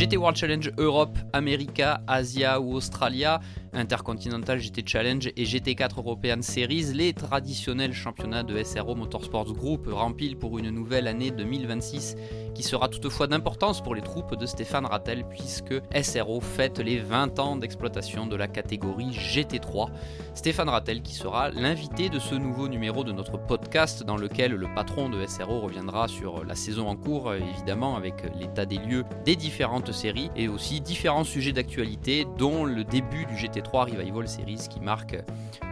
GT World Challenge Europe, America, Asia ou Australia, Intercontinental GT Challenge et GT4 European Series, les traditionnels championnats de SRO Motorsports Group rempilent pour une nouvelle année 2026 qui sera toutefois d'importance pour les troupes de Stéphane Rattel puisque SRO fête les 20 ans d'exploitation de la catégorie GT3. Stéphane Rattel qui sera l'invité de ce nouveau numéro de notre podcast dans lequel le patron de SRO reviendra sur la saison en cours, évidemment avec l'état des lieux des différentes séries et aussi différents sujets d'actualité dont le début du GT3 Revival Series qui marque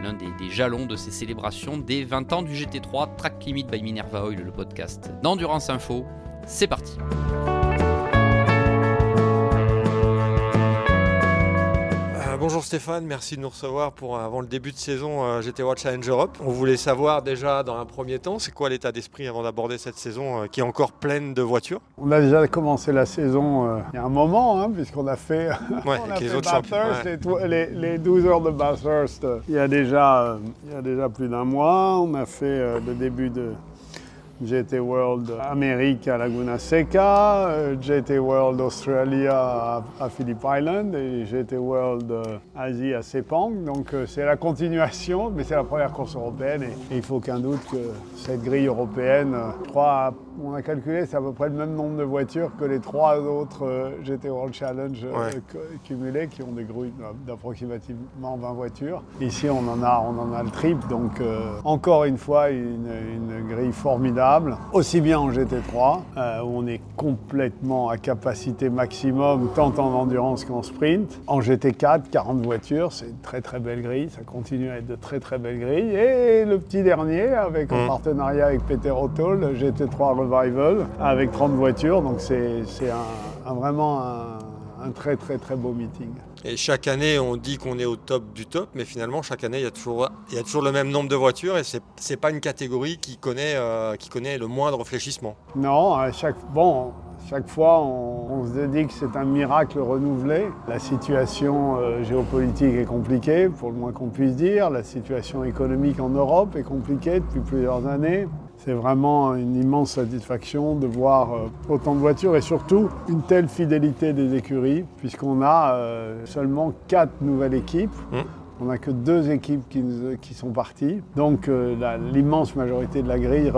l'un des jalons de ces célébrations des 20 ans du GT3 Track Limit by Minerva Oil, le podcast d'Endurance Info. C'est parti. Bonjour Stéphane, merci de nous recevoir avant le début de saison GT World Challenge Europe. On voulait savoir déjà dans un premier temps, c'est quoi l'état d'esprit avant d'aborder cette saison qui est encore pleine de voitures? On a déjà commencé la saison il y a un moment, puisqu'on a fait, les autres championnats. Les 12 heures de Bathurst il y a déjà plus d'un mois. On a fait le début de GT World Amérique à Laguna Seca, GT World Australia à Phillip Island et GT World Asie à Sepang. Donc c'est la continuation, mais c'est la première course européenne et il faut qu'un doute que cette grille européenne, on a calculé, c'est à peu près le même nombre de voitures que les 3 autres GT World Challenge cumulés qui ont des grilles d'approximativement 20 voitures. Ici on en a le triple, donc encore une fois une grille formidable. Aussi bien en GT3, où on est complètement à capacité maximum, tant en endurance qu'en sprint. En GT4, 40 voitures, c'est une très très belle grille, ça continue à être de très très belles grilles. Et le petit dernier, avec un partenariat avec Peter Otto, le GT3 Revival, avec 30 voitures, donc c'est vraiment un très très très beau meeting. Et chaque année, on dit qu'on est au top du top, mais finalement, chaque année, il y a toujours le même nombre de voitures et c'est pas une catégorie qui connaît le moindre fléchissement. Non, chaque fois, on se dit que c'est un miracle renouvelé. La situation géopolitique est compliquée, pour le moins qu'on puisse dire. La situation économique en Europe est compliquée depuis plusieurs années. C'est vraiment une immense satisfaction de voir autant de voitures et surtout une telle fidélité des écuries, puisqu'on a seulement 4 nouvelles équipes. On n'a que 2 équipes qui sont parties. Donc l'immense majorité de la grille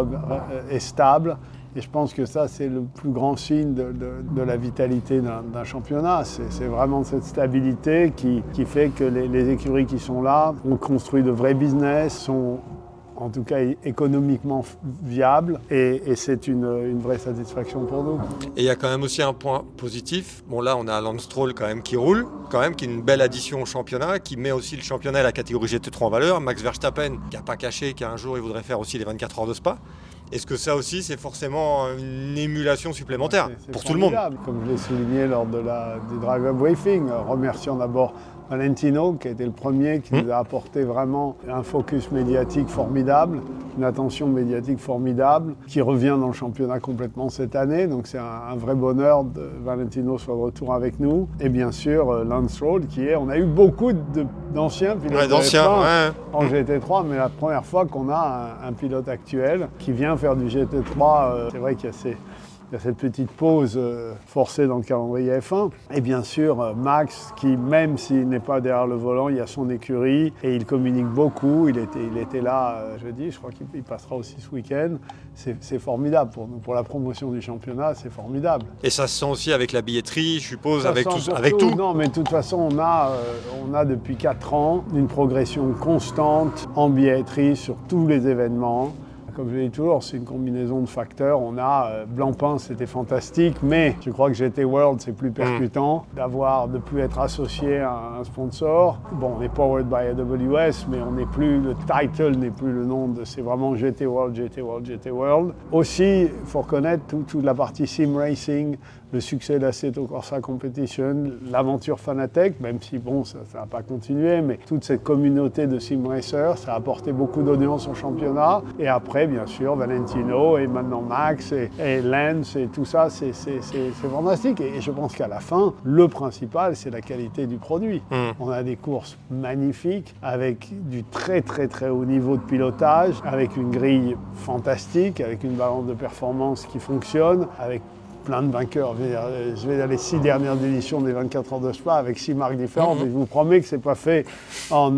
est stable. Et je pense que ça, c'est le plus grand signe de la vitalité d'un championnat. C'est vraiment cette stabilité qui fait que les écuries qui sont là ont construit de vrais business, sont en tout cas économiquement viable et c'est une vraie satisfaction pour nous. Et il y a quand même aussi un point positif. Bon là on a Lance Stroll quand même qui roule, qui est une belle addition au championnat, qui met aussi le championnat à la catégorie GT3 en valeur. Max Verstappen qui n'a pas caché qu'un jour il voudrait faire aussi les 24 heures de Spa. Est-ce que ça aussi c'est forcément une émulation supplémentaire pour tout le monde? Comme je l'ai souligné lors du driver briefing, remercions d'abord Valentino, qui a été le premier, qui nous a apporté vraiment un focus médiatique formidable, une attention médiatique formidable, qui revient dans le championnat complètement cette année. Donc c'est un vrai bonheur que Valentino soit de retour avec nous. Et bien sûr, Lance Stroll, on a eu beaucoup d'anciens pilotes en GT3, mais la première fois qu'on a un pilote actuel qui vient faire du GT3, c'est vrai qu'il y a cette petite pause forcée dans le calendrier F1. Et bien sûr, Max, qui même s'il n'est pas derrière le volant, il y a son écurie et il communique beaucoup. Il était là jeudi, je crois qu'il passera aussi ce week-end. C'est formidable pour nous. Pour la promotion du championnat, c'est formidable. Et ça se sent aussi avec la billetterie, je suppose, avec tout. Non, mais de toute façon, on a depuis 4 ans une progression constante en billetterie sur tous les événements. Comme je le dis toujours, c'est une combinaison de facteurs. On a Blancpain, c'était fantastique, mais je crois que GT World, c'est plus percutant de plus être associé à un sponsor. Bon, on est powered by AWS, mais le title n'est plus le nom c'est vraiment GT World, GT World, GT World. Aussi, il faut reconnaître toute la partie sim racing, le succès de l'Assetto Corsa Competition, l'aventure Fanatec, même si ça n'a pas continué, mais toute cette communauté de sim racers, ça a apporté beaucoup d'audience au championnat. Et après, bien sûr, Valentino et maintenant Max et Lance et tout ça, c'est fantastique. Et je pense qu'à la fin, le principal, c'est la qualité du produit. On a des courses magnifiques avec du très très très haut niveau de pilotage, avec une grille fantastique, avec une balance de performance qui fonctionne, avec plein de vainqueurs. Je vais dans les 6 dernières éditions des 24 heures de Spa avec 6 marques différentes. Et je vous promets que c'est pas fait on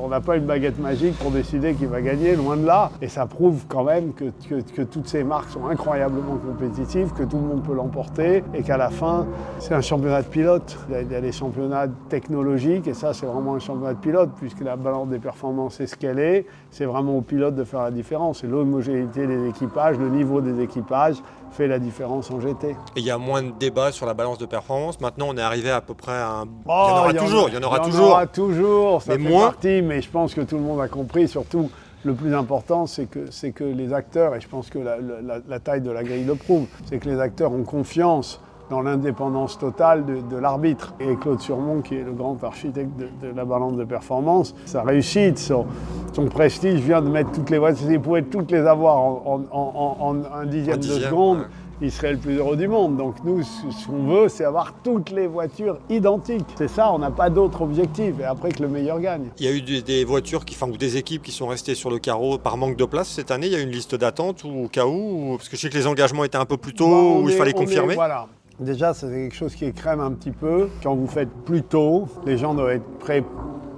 n'a pas une baguette magique pour décider qui va gagner, loin de là. Et ça prouve quand même que toutes ces marques sont incroyablement compétitives, que tout le monde peut l'emporter et qu'à la fin, c'est un championnat de pilote. Il y a des championnats technologiques et ça, c'est vraiment un championnat de pilote puisque la balance des performances est ce qu'elle est. C'est vraiment aux pilotes de faire la différence. Et l'homogénéité des équipages, le niveau des équipages fait la différence en GT. Et il y a moins de débats sur la balance de performance. Maintenant, on est arrivé à peu près à un... il y en aura toujours, ça fait partie, mais je pense que tout le monde a compris. Surtout, le plus important, c'est que les acteurs, et je pense que la taille de la grille le prouve, c'est que les acteurs ont confiance dans l'indépendance totale de l'arbitre. Et Claude Surmont, qui est le grand architecte de la balance de performance, sa réussite, son prestige vient de mettre toutes les voitures. S'il pouvait toutes les avoir en un dixième de seconde, ouais, il serait le plus heureux du monde. Donc nous, ce qu'on veut, c'est avoir toutes les voitures identiques. C'est ça, on n'a pas d'autre objectif. Et après, que le meilleur gagne. Il y a eu des voitures, ou des équipes qui sont restées sur le carreau par manque de place cette année. Il y a une liste d'attente ou au cas où, parce que je sais que les engagements étaient un peu plus tôt, où il fallait confirmer. Voilà. Déjà, c'est quelque chose qui écrème un petit peu. Quand vous faites plus tôt, les gens doivent être prêts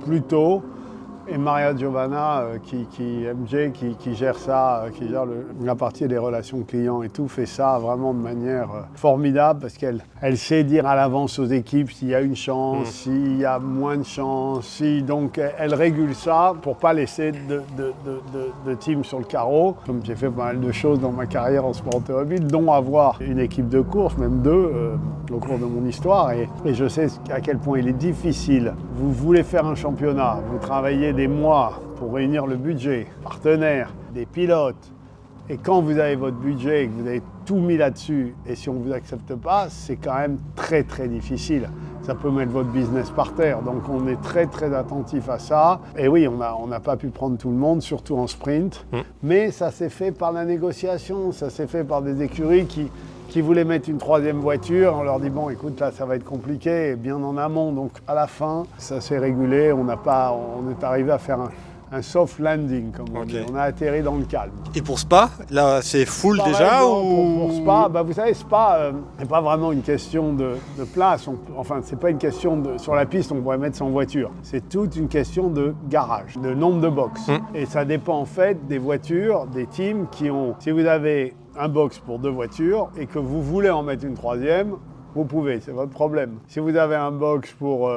plus tôt. Et Maria Giovanna, MJ, qui gère ça, qui gère la partie des relations clients et tout, fait ça vraiment de manière formidable parce qu'elle sait dire à l'avance aux équipes s'il y a une chance, s'il y a moins de chance. Donc elle régule ça pour pas laisser de team sur le carreau. Comme j'ai fait pas mal de choses dans ma carrière en sport automobile, dont avoir une équipe de course, même deux, au cours de mon histoire. Et je sais à quel point il est difficile. Vous voulez faire un championnat, vous travaillez des mois pour réunir le budget, partenaires, des pilotes. Et quand vous avez votre budget et que vous avez tout mis là-dessus, et si on ne vous accepte pas, c'est quand même très très difficile. Ça peut mettre votre business par terre. Donc on est très très attentif à ça. Et oui, on n'a pas pu prendre tout le monde, surtout en sprint. Mais ça s'est fait par la négociation, ça s'est fait par des écuries qui voulaient mettre une troisième voiture. On leur dit, bon, écoute, là, ça va être compliqué, et bien en amont. Donc, à la fin, ça s'est régulé. On est arrivé à faire un soft landing, comme on dit. On a atterri dans le calme. Et pour Spa, là, c'est full déjà pour Spa, vous savez, Spa, c'est pas vraiment une question de place. C'est pas une question sur la piste, on pourrait mettre 100 voitures. C'est toute une question de garage, de nombre de box. Et ça dépend, en fait, des voitures, des teams qui ont... Si vous avez un box pour 2 voitures et que vous voulez en mettre une troisième, vous pouvez, c'est votre problème. Si vous avez un box pour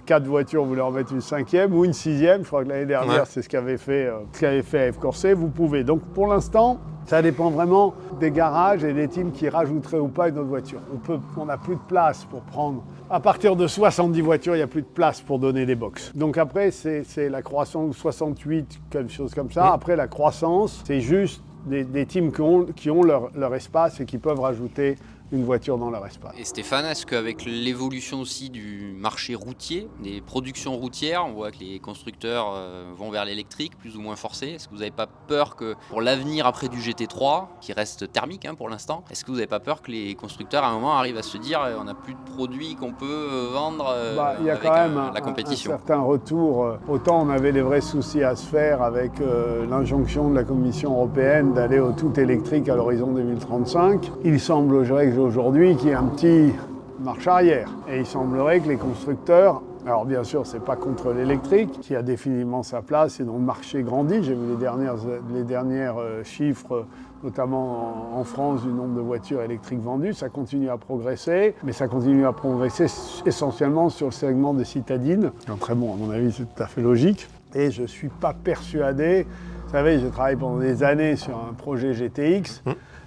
4 voitures, vous voulez en mettre une 5e ou une 6e, je crois que l'année dernière, c'est ce qu'avait fait F Corset, vous pouvez. Donc pour l'instant, ça dépend vraiment des garages et des teams qui rajouteraient ou pas une autre voiture. On n'a plus de place pour prendre. À partir de 70 voitures, il n'y a plus de place pour donner des box. Donc après, c'est la croissance 68, quelque chose comme ça. Après, la croissance, c'est juste des teams qui ont leur espace et qui peuvent rajouter une voiture dans leur espace. Et Stéphane, est-ce qu'avec l'évolution aussi du marché routier, des productions routières, on voit que les constructeurs vont vers l'électrique, plus ou moins forcé. Est-ce que vous n'avez pas peur que pour l'avenir après du GT3, qui reste thermique pour l'instant, est-ce que vous n'avez pas peur que les constructeurs à un moment arrivent à se dire on n'a plus de produits qu'on peut vendre avec la compétition? Un certain retour. Autant on avait des vrais soucis à se faire avec l'injonction de la Commission européenne d'aller au tout électrique à l'horizon 2035. Il semblerait que aujourd'hui qu'il y ait un petit marche arrière. Et il semblerait que les constructeurs, alors bien sûr c'est pas contre l'électrique, qui a définitivement sa place et dont le marché grandit. J'ai vu les dernières chiffres, notamment en France, du nombre de voitures électriques vendues. Ça continue à progresser, mais ça continue à progresser essentiellement sur le segment des citadines. Très bon, à mon avis, c'est tout à fait logique. Et je ne suis pas persuadé. Vous savez, j'ai travaillé pendant des années sur un projet GTX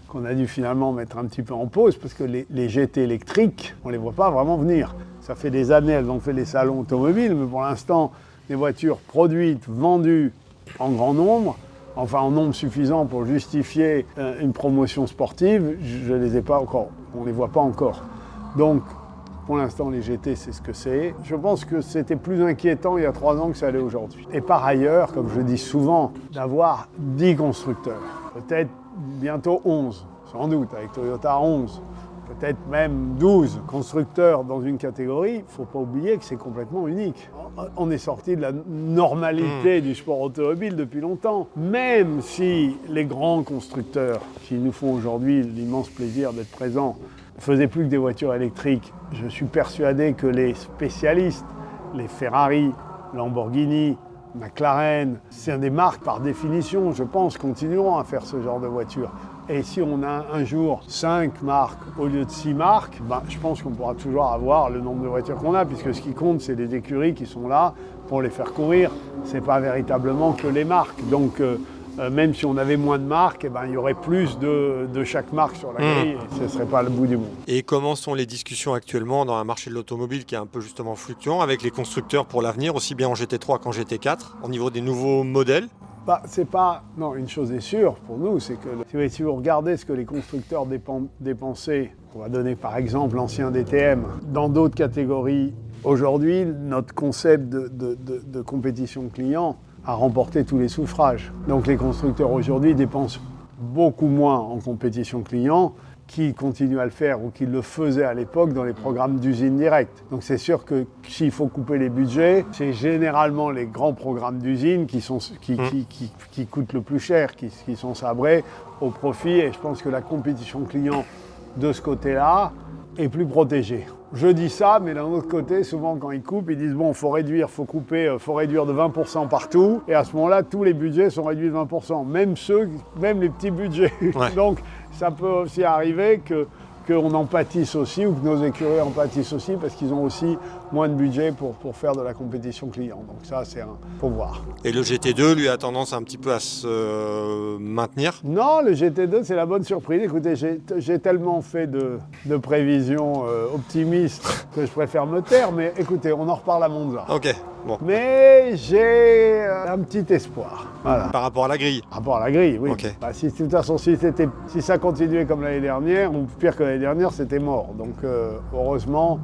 qu'on a dû finalement mettre un petit peu en pause parce que les GT électriques, on ne les voit pas vraiment venir. Ça fait des années, elles ont fait les salons automobiles, mais pour l'instant, les voitures produites, vendues en grand nombre, enfin en nombre suffisant pour justifier une promotion sportive, je ne les ai pas encore, on ne les voit pas encore. Donc, pour l'instant, les GT, c'est ce que c'est. Je pense que c'était plus inquiétant il y a 3 ans que ça l'est aujourd'hui. Et par ailleurs, comme je dis souvent, d'avoir 10 constructeurs, peut-être bientôt 11, sans doute, avec Toyota 11, peut-être même 12 constructeurs dans une catégorie, il ne faut pas oublier que c'est complètement unique. On est sorti de la normalité du sport automobile depuis longtemps. Même si les grands constructeurs, qui nous font aujourd'hui l'immense plaisir d'être présents, ne faisaient plus que des voitures électriques, je suis persuadé que les spécialistes, les Ferrari, Lamborghini, McLaren, c'est des marques par définition, je pense, continueront à faire ce genre de voitures. Et si on a un jour 5 marques au lieu de 6 marques, je pense qu'on pourra toujours avoir le nombre de voitures qu'on a, puisque ce qui compte, c'est les écuries qui sont là pour les faire courir. Ce n'est pas véritablement que les marques. Donc, même si on avait moins de marques, il y aurait plus de chaque marque sur la grille, et ce ne serait pas le bout du monde. Et comment sont les discussions actuellement dans un marché de l'automobile qui est un peu justement fluctuant avec les constructeurs pour l'avenir, aussi bien en GT3 qu'en GT4, au niveau des nouveaux modèles? Non, une chose est sûre pour nous, c'est que si vous regardez ce que les constructeurs dépensaient, on va donner par exemple l'ancien DTM, dans d'autres catégories, aujourd'hui, notre concept de compétition client a remporté tous les suffrages. Donc les constructeurs aujourd'hui dépensent beaucoup moins en compétition client qu'ils continuent à le faire ou qu'ils le faisaient à l'époque dans les programmes d'usine directe. Donc c'est sûr que s'il faut couper les budgets, c'est généralement les grands programmes d'usine qui coûtent le plus cher, qui sont sabrés au profit. Et je pense que la compétition client de ce côté-là est plus protégée. Je dis ça, mais d'un autre côté, souvent quand ils coupent, ils disent bon, faut réduire de 20% partout. Et à ce moment-là, tous les budgets sont réduits de 20%, même les petits budgets. Ouais. Donc ça peut aussi arriver qu'on en pâtisse aussi, ou que nos écuries en pâtissent aussi, parce qu'ils ont aussi moins de budget pour faire de la compétition client. Donc ça, faut voir. Et le GT2, lui, a tendance un petit peu à se maintenir? Non, le GT2, c'est la bonne surprise. Écoutez, j'ai tellement fait de prévisions optimistes que je préfère me taire, mais écoutez, on en reparle à Monza. Ok, bon. Mais j'ai un petit espoir. Voilà. Par rapport à la grille? Par rapport à la grille, oui. Okay. De toute façon, si ça continuait comme l'année dernière, ou pire que l'année dernière, c'était mort. Donc, heureusement,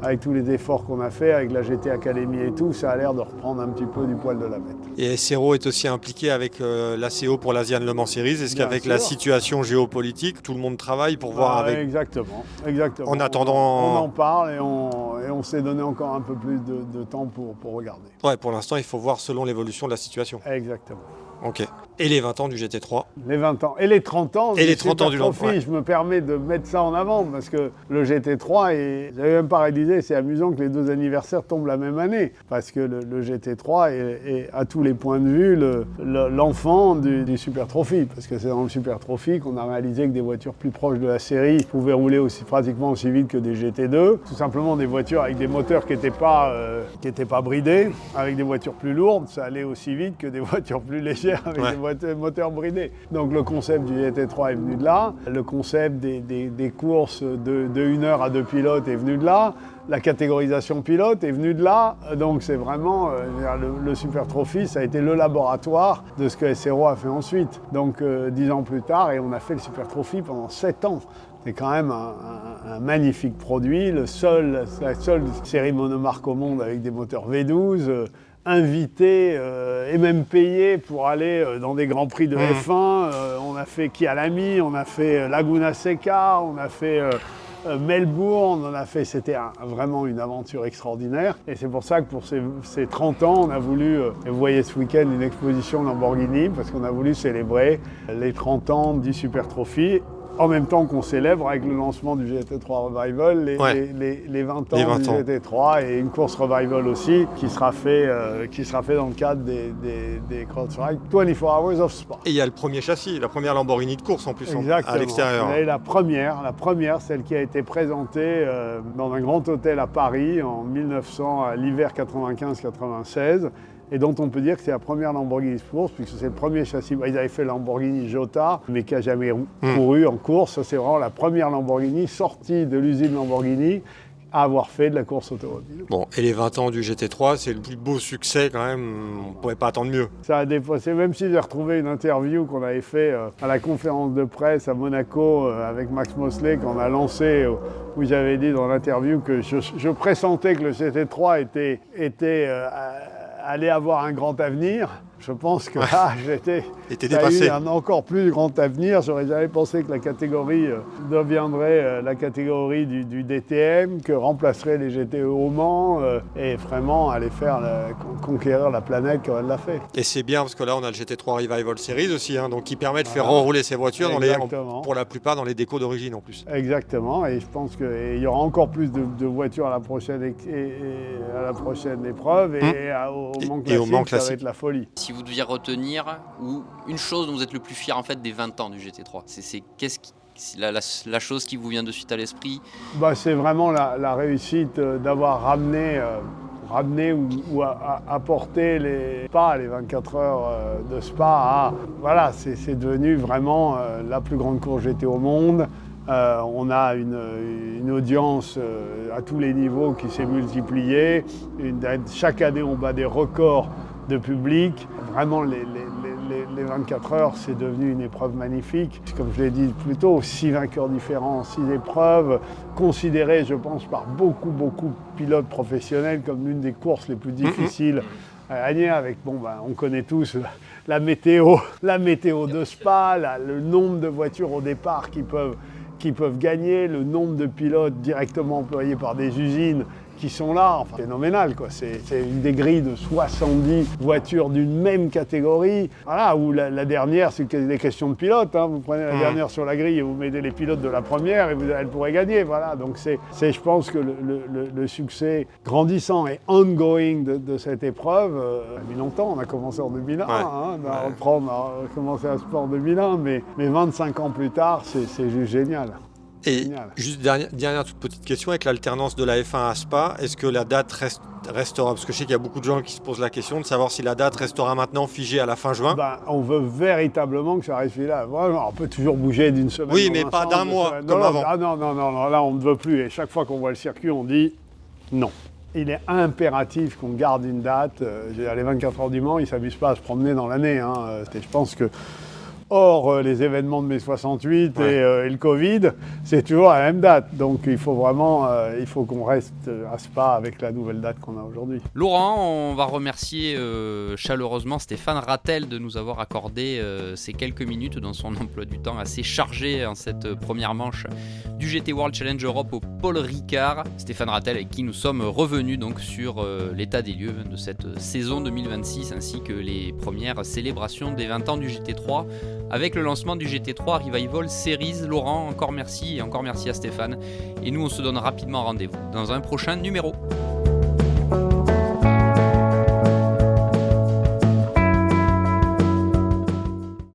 avec tous les efforts qu'on a fait, avec la GT Academy et tout, ça a l'air de reprendre un petit peu du poil de la bête. Et SRO est aussi impliqué avec l'ACO pour l'Asian Le Mans Series. Est-ce qu'avec la situation géopolitique, tout le monde travaille pour voir avec... Exactement. En attendant... On en parle et on s'est donné encore un peu plus de temps pour regarder. Ouais, pour l'instant, il faut voir selon l'évolution de la situation. Exactement. Ok. Et les 20 ans du GT3? Les 20 ans. Et les 30 ans. Et les 30 ans du Super Trophy. Je me permets de mettre ça en avant parce que le GT3, j'avais même pas réalisé, c'est amusant que les 2 anniversaires tombent la même année. Parce que le GT3 est à tous les points de vue l'enfant du Super Trophy. Parce que c'est dans le Super Trophy qu'on a réalisé que des voitures plus proches de la série pouvaient rouler pratiquement aussi vite que des GT2. Tout simplement des voitures avec des moteurs qui n'étaient pas bridés. Avec des voitures plus lourdes, ça allait aussi vite que des voitures plus légères avec des moteurs bridés. Donc le concept du GT3 est venu de là, le concept des courses de 1 heure à 2 pilotes est venu de là, la catégorisation pilote est venue de là, donc c'est vraiment, le Super Trophy, ça a été le laboratoire de ce que SRO a fait ensuite. Donc 10 ans plus tard, et on a fait le Super Trophy pendant 7 ans. C'est quand même un magnifique produit, la seule série monomarque au monde avec des moteurs V12, invité et même payé pour aller dans des grands prix de F1. On a fait Kyalami, on a fait Laguna Seca, on a fait Melbourne, c'était vraiment une aventure extraordinaire. Et c'est pour ça que pour ces 30 ans, on a voulu, et vous voyez ce week-end une exposition Lamborghini, parce qu'on a voulu célébrer les 30 ans du Super Trophy. En même temps qu'on célèbre avec le lancement du GT3 Revival les 20 ans du GT3 et une course Revival aussi qui sera fait dans le cadre des CrowdStrike 24 Hours of Spa. Et il y a le premier châssis, la première Lamborghini de course en plus. Exactement. À l'extérieur. Et la première, celle qui a été présentée dans un grand hôtel à Paris en 1900, à l'hiver 95-96. Et dont on peut dire que c'est la première Lamborghini de course, puisque c'est le premier châssis. Ils avaient fait Lamborghini Jota, mais qui n'a jamais couru en course. Ça, c'est vraiment la première Lamborghini sortie de l'usine Lamborghini à avoir fait de la course automobile. Bon, et les 20 ans du GT3, c'est le plus beau succès quand même, on ne pourrait pas attendre mieux. Ça a dépassé, même si j'ai retrouvé une interview qu'on avait fait à la conférence de presse à Monaco avec Max Mosley, qu'on a lancé, où j'avais dit dans l'interview que je pressentais que le GT3 allait avoir un grand avenir. Je pense que là, était ça a dépassé. eu un encore plus grand avenir. J'aurais jamais pensé que la catégorie deviendrait la catégorie du DTM, que remplacerait les GTE au Mans et vraiment aller faire conquérir la planète comme elle l'a fait. Et c'est bien parce que là on a le GT3 Revival Series aussi, hein, donc qui permet de faire enrouler ces voitures pour la plupart dans les décos d'origine en plus. Exactement, et je pense qu'il y aura encore plus de voitures à la prochaine épreuve et au Mans classique, ça va être la folie. Si vous deviez retenir ou une chose dont vous êtes le plus fier en fait des 20 ans du GT3, c'est la chose qui vous vient de suite à l'esprit? C'est vraiment la réussite d'avoir ramené ou apporté les 24 heures de Spa voilà, c'est devenu vraiment la plus grande course GT au monde. On a une audience à tous les niveaux qui s'est multipliée. Chaque année, on bat des records de public. Vraiment, les 24 heures, c'est devenu une épreuve magnifique. Comme je l'ai dit plus tôt, 6 vainqueurs différents, 6 épreuves, considérées, je pense, par beaucoup de pilotes professionnels comme l'une des courses les plus difficiles à gagner. On connaît tous la météo de Spa, le nombre de voitures au départ qui peuvent gagner, le nombre de pilotes directement employés par des usines qui sont là, enfin phénoménal quoi. C'est une des grilles de 70 voitures d'une même catégorie. Voilà, où la dernière, c'est des questions de pilotes. Hein. Vous prenez la dernière sur la grille et vous mettez les pilotes de la première et elle pourrait gagner. Voilà, donc je pense que le succès grandissant et ongoing de cette épreuve a mis longtemps. On a commencé en 2001, on a commencé à Sport en 2001, mais 25 ans plus tard, c'est juste génial. Et juste dernière toute petite question, avec l'alternance de la F1 à Spa, est-ce que la date restera, parce que je sais qu'il y a beaucoup de gens qui se posent la question de savoir si la date restera maintenant figée à la fin juin. On veut véritablement que ça reste là. On peut toujours bouger d'une semaine. Oui, mais pas d'un mois comme avant. Non, là on ne veut plus. Et chaque fois qu'on voit le circuit, on dit non. Il est impératif qu'on garde une date. Les 24 heures du Mans, ils ne s'amusent pas à se promener dans l'année. Je pense que hors les événements de mai 68 et le Covid, c'est toujours la même date. Donc il faut qu'on reste à Spa avec la nouvelle date qu'on a aujourd'hui. Laurent, on va remercier chaleureusement Stéphane Rattel de nous avoir accordé ces quelques minutes dans son emploi du temps assez chargé en cette première manche du GT World Challenge Europe au Paul Ricard. Stéphane Rattel avec qui nous sommes revenus donc sur l'état des lieux de cette saison 2026 ainsi que les premières célébrations des 20 ans du GT3 avec le lancement du GT3 Revival Series. Laurent, encore merci et encore merci à Stéphane. Et nous, on se donne rapidement rendez-vous dans un prochain numéro.